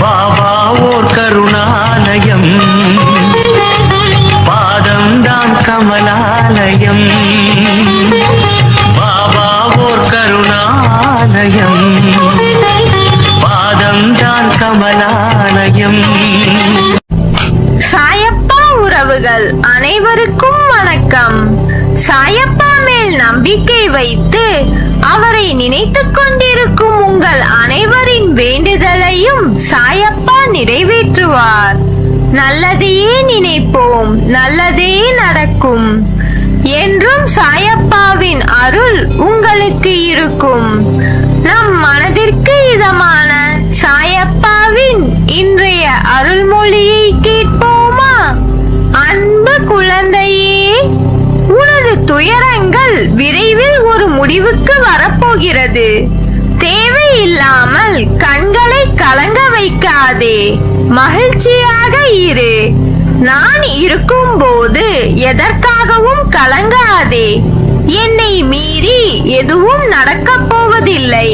பாபா ஓர் கருணாலயம், பாதம்தான் கமலாலயம். பாபா ஓர் கருணாலயம், பாதம்தான் கமலாலயம். சாயப்பா உறவுகள் அனைவருக்கும் வணக்கம். சாயப்பா மேல் நம்பிக்கை வைத்து அவரை நினைத்துக் கொண்டிருக்கும் உங்கள் அனைவரின் வேண்டுதலையும் சாயப்பா நிறைவேற்றுவார். நல்லதையே நினைப்போம், நல்லதே நடக்கும். என்றும் சாயப்பாவின் அருள் உங்களுக்கு இருக்கும். நம் மனதிற்கு இதமான சாயப்பாவின் இன்றைய அருள்மொழியை கேட்போமா? அன்பு குழந்தையே, உனது துயரங்கள் விரைவில் ஒரு முடிவுக்கு வரப்போகிறது. தேவையில்லாமல் கண்களை கலங்க வைக்காதே, மகிழ்ச்சியாக இரு. நான் இருக்கும் போது எதற்காகவும் கலங்காதே. என்னை மீறி எதுவும் நடக்கப் போவதில்லை.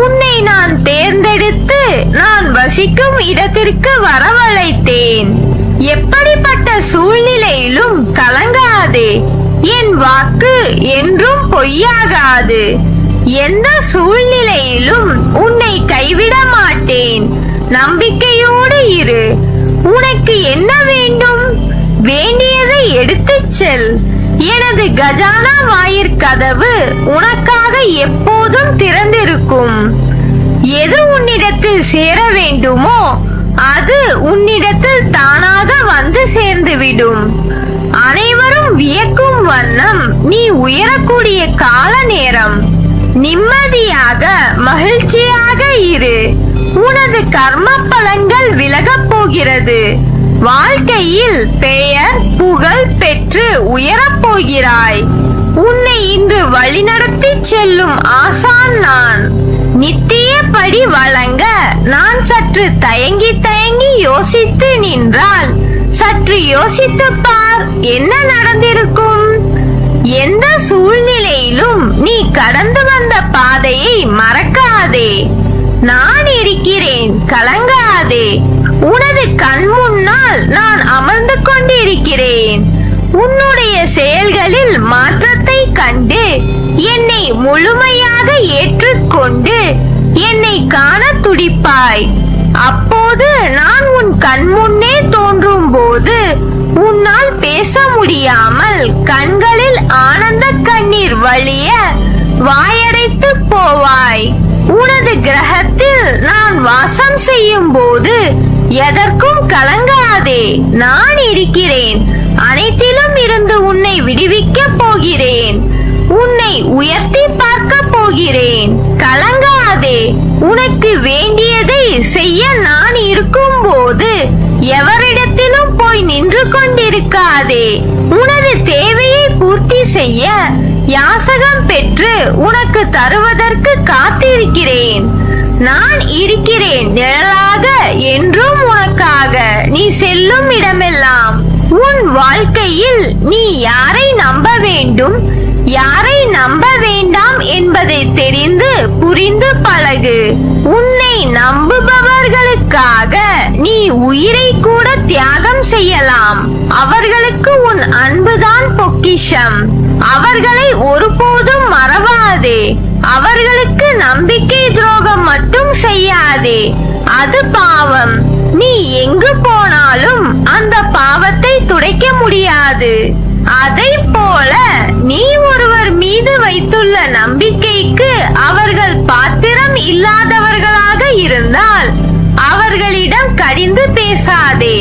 உன்னை நான் தேர்ந்தெடுத்து நான் வசிக்கும் இடத்திற்கு வரவழைத்தேன். எப்படிப்பட்ட சூழ்நிலையிலும் கலங்காதே. என் வாக்கு என்றும் பொய்யாகாது. எந்த சூழ்நிலையிலும் உன்னை கைவிட மாட்டேன். நம்பிக்கையோடு இரு. உனக்கு என்ன வேண்டும்? வேண்டியதை எடுத்துச் செல். எனது கஜானா வாயிற்கதவு உனக்காக எப்போதும் திறந்திருக்கும். எது உன்னிடத்தில் சேர வேண்டுமோ அது உன்னிடத்தில் தானாக வந்து சேர்ந்துவிடும். அனைவரும் வியக்கும் வண்ணம் நீ உயரக்கூடிய கால நேரம். நிம்மதியாக மகிழ்ச்சியாக இரு. உனது கர்ம பலன்கள் விலகப் போகிறது. வாழ்க்கையில் பெயர் புகழ் பெற்று உயரப் போகிறாய். உன்னை இன்று வழிநடத்தி செல்லும் ஆசான் நான். நித்தியப்படி வழங்க நான் சற்று தயங்கி தயங்கி யோசித்து நின்றால் சற்று யோசித்து பார், என்ன நடந்திருக்கும்? எந்த சூழ்நிலையிலும் நீ கடந்து வந்த பாதையை மறக்காதே. நான் இருக்கிறேன், கலங்காதே. உனது கண் முன்னால் நான் அமர்ந்து கொண்டிருக்கிறேன். உன்னுடைய செயல்களில் மாற்றத்தை கண்டு என்னை முழுமையாக ஏற்றுக்கொண்டு என்னை காண துடிப்பாய். அப்போது நான் உன் கண் முன்னே தோன்றும் போது உன்னால் பேச முடியாமல் கண்களில் ஆனந்த கண்ணீர் வழிய வாயடைத்து போவாய். உனது கிரகத்தில் நான் வாசம் செய்யும் போது எதற்கும் கலங்காதே. நான் இருக்கிறேன். அனைத்திலும் இருந்து உன்னை விடுவிக்க போகிறேன். உன்னை உயர்த்தி பார்க்க போகிறேன். கலங்காதே. உனக்கு வேண்டியதை செய்ய நான் இருக்கும் போது எவரிடத்திலும் போய் நின்று கொண்டிருக்காதே. உனது தேவையை பூர்த்தி செய்ய யாசகம் பெற்று உனக்கு தருவதற்கு காத்திருக்கிறேன். நான் இருக்கிறேன் நிழலாக என்றும் உனக்காக. நீ செல்லும் இடமெல்லாம் உன் வாழ்க்கையில் நீ யாரை நம்ப வேண்டும், யாரை நம்ப வேண்டாம் என்பதை தெரிந்து புரிந்து பழகு. உன்னை நம்புபவர்களுக்காக நீ உயிரை கூட தியாகம் செய்யலாம். அவர்களுக்கு உன் அன்புதான் பொக்கிஷம். அவர்களை ஒருபோதும் மறவாதே. அவர்களுக்கு நம்பிக்கை துரோகம் மட்டும் செய்யாதே. அது பாவம். நீ எங்கு போனாலும் அந்த பாவத்தை துடைக்க முடியாது. அதை போல நீ ஒருவர் மீது வைத்துள்ள நம்பிக்கைக்கு அவர்கள் பாத்திரம் இல்லாதவர்களாக இருந்தால் அவர்களிடம் கடிந்து பேசாதே.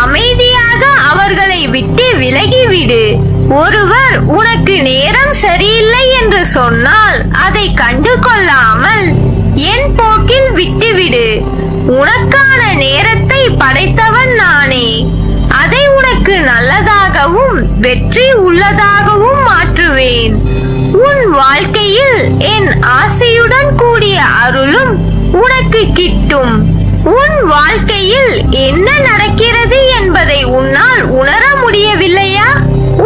அமைதியாக அவர்களை விட்டு விலகிவிடு. ஒருவர் உனக்கு நேரம் சரியில்லை என்று சொன்னால் அதை கண்டு கொள்ளாமல் என் போக்கில் விட்டுவிடு. உனக்கான நேரத்தை படைத்தவன் நானே. அதை உனக்கு நல்லதாகவும் வெற்றி உள்ளதாகவும் மாற்றுவேன். உன் வாழ்க்கையில் என் ஆசையுடன் கூடிய அருளும் உனக்கு கிட்டும். உன் வாழ்க்கையில் என்ன நடக்கிறது என்பதை உன்னால் உணர முடியவில்லையா?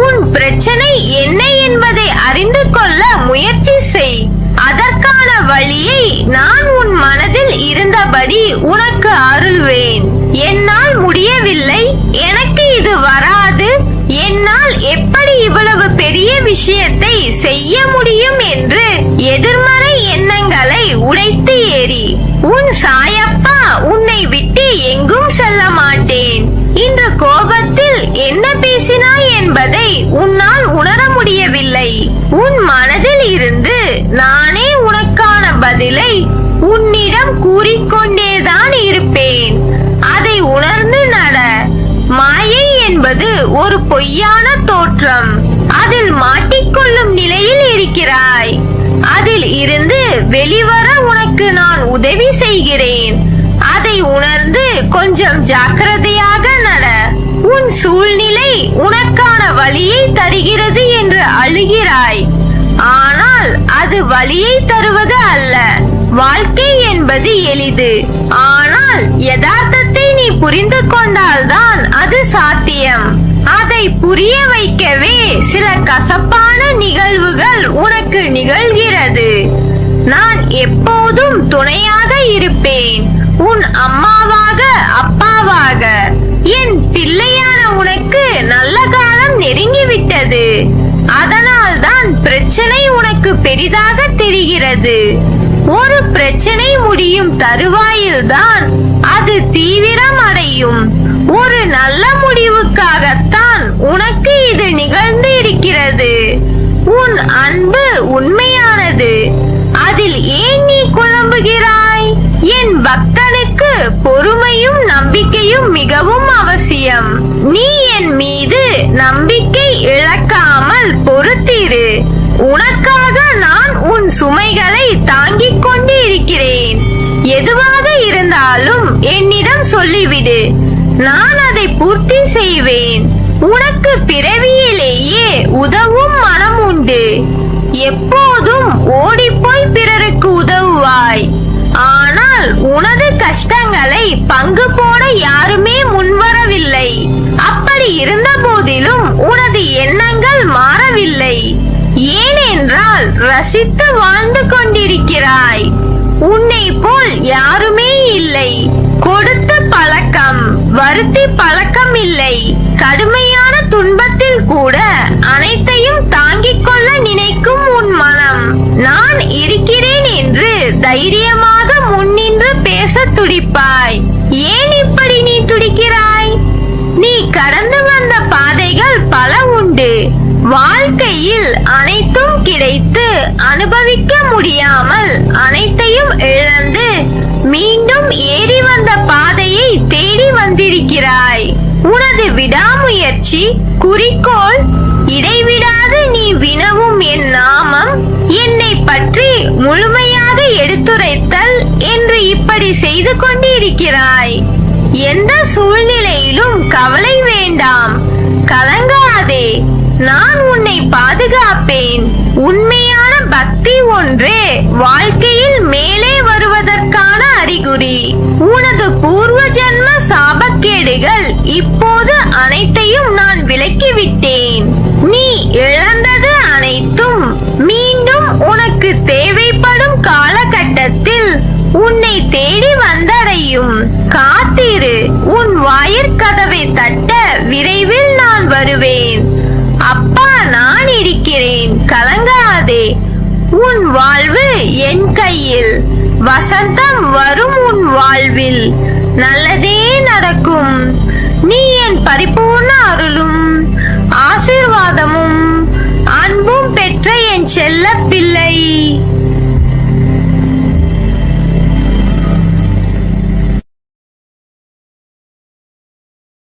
உன் பிரச்சனை என்ன என்பதை அறிந்து கொள்ள முயற்சி செய். அதற்கான வழியை நான் உன் மனதில் இருந்தபடி உனக்கு அருள்வேன். என்னால் முடியவில்லை, எனக்கு இது வராது, என்னால் எப்படி இவ்வளவு பெரிய விஷயத்தை செய்ய முடியும் என்று எதிர்மறை எண்ணங்களை உடைத்து எறி. உன் சாயப்பா உன்னை விட்டு எங்கும் செல்ல மாட்டேன். இந்த கோபத்தில் என்ன பேசினாய் என்பதை உன்னால் உணர முடியவில்லை. உன் மனதில் இருந்து நானே உனக்கான பதிலை உன்னிடம் கூறிக்கொண்டேதான் இருப்பேன். அதை உணர்ந்து நட. மாயை என்பது ஒரு பொய்யான தோற்றம். அதில் மாட்டிக்கொள்ளும் நிலையில் இருக்கிறாய். அதில் இருந்து வெளிவர உனக்கு நான் உதவி செய்கிறேன். அதை உணர்ந்து கொஞ்சம் ஜாக்கிரதையாக நட. உன் சூழ்நிலை உனக்கான வழியை தருகிறது என்று அழுகிறாய். ஆனால் அது வழியை தருவது அல்ல. வாழ்க்கை என்பது எளிது. ஆனால் யதார்த்தத்தை நீ புரிந்து கொண்டால்தான் அது சாத்தியம். அதை புரிய வைக்கவே சில கசப்பான நிகழ்வுகள் உனக்கு நிகழ்கிறது. நான் எப்போதும் துணையாக இருப்பேன். உன் அம்மாவாக, அப்பாவாக. என் பிள்ளையான உனக்கு நல்ல காலம் நெருங்கிவிட்டது. அதனால்தான் பிரச்சனை உனக்கு பெரிதாக தெரிகிறது. ஒரு பிரச்சனை முடியும் தருவாயில்தான் அது தீவிரம் அடையும். ஒரு நல்ல முடிவுக்காகத்தான் உனக்கு இது நிகழ்ந்து இருக்கிறது. உன் அன்பு உண்மையானது. அதில் ஏன் நீ குழம்புகிறாய்? என் பக்தனுக்கு பொறுமையும் நம்பிக்கையும் மிகவும் அவசியம். நீ என் மீது நம்பிக்கை இழக்காமல் பொறுத்திரு. உனக்காக நான் உன் சுமைகளை தாங்கிக் கொண்டு இருக்கிறேன். எதுவாக இருந்தாலும் என்னிடம் சொல்லிவிடு, நான் அதை பூர்த்தி செய்வேன். உனக்கு பிறவியிலேயே உதவும் மனம் உண்டு. எப்போதும் ஓடிப்போய் பிறருக்கு உதவுவாய். ஆனால் உனது கஷ்டங்களை பங்கு போட யாருமே முன்வரவில்லை. அப்படி இருந்த போதிலும் உனது எண்ணங்கள் மாறவில்லை. ஏனென்றால் ரசித்து வாழ்ந்து கொண்டிருக்கிறாய். உன்னை போல் யாருமே இல்லை. கொடுத்த பழக்கம், வருத்தி பழக்கம் இல்லை. கடுமையான துன்பத்தில் கூட அனைத்தையும் தாங்கிக் கொள்ள நினைக்கும் உன் மனம். நான் இருக்கிறேன் என்று தைரியமாக முன்னின்று பேச துடிப்பாய். ஏன் இப்படி நீ துடிக்கிறாய்? நீ கடந்து வந்த பாதைகள் பல உண்டு. வாழ்க்கையில் அனைத்தும் கிடைத்து அனுபவிக்க முடியாமல் அனைத்தையும் இழந்து மீண்டும் ஏறி வந்த பாதையை தேடி வந்திருக்கிறாய். உனது விடாமுயற்சி, குறிக்கோள், இடைவிடாது நீ வினவும் என் நாமம், என்னை பற்றி முழுமையாக எடுத்துரைத்தல் என்று இப்படி செய்து கொண்டிருக்கிறாய். எந்த சூழ்நிலையிலும் கவலை வேண்டாம், கலங்காதே. நான் உன்னை பாதுகாப்பேன். உண்மையான பக்தி ஒன்றே வாழ்க்கையில் மேலே வருவதற்கான அறிகுறி. உனது பூர்வ ஜென்ம சாபக்கேடுகள் இப்போது அனைத்தையும் நான் விலக்கிவிட்டேன். நீ இழந்தது அனைத்தும் மீண்டும் உனக்கு தேவைப்படும் காலகட்டத்தில் உன்னை தேடி வந்தடையும். காத்திரு. உன் வாயிற்கதவை தட்ட விரைவில் நான் வருவேன். அப்பா நான் இருக்கிறேன், கலங்காதே. உன் வாழ்வு என் கையில். வசந்தம் வரும் உன் வாழ்வில். நல்லதே நடக்கும். நீ என் பரிபூர்ண அருளும் ஆசீர்வாதமும் அன்பும் பெற்ற என் செல்ல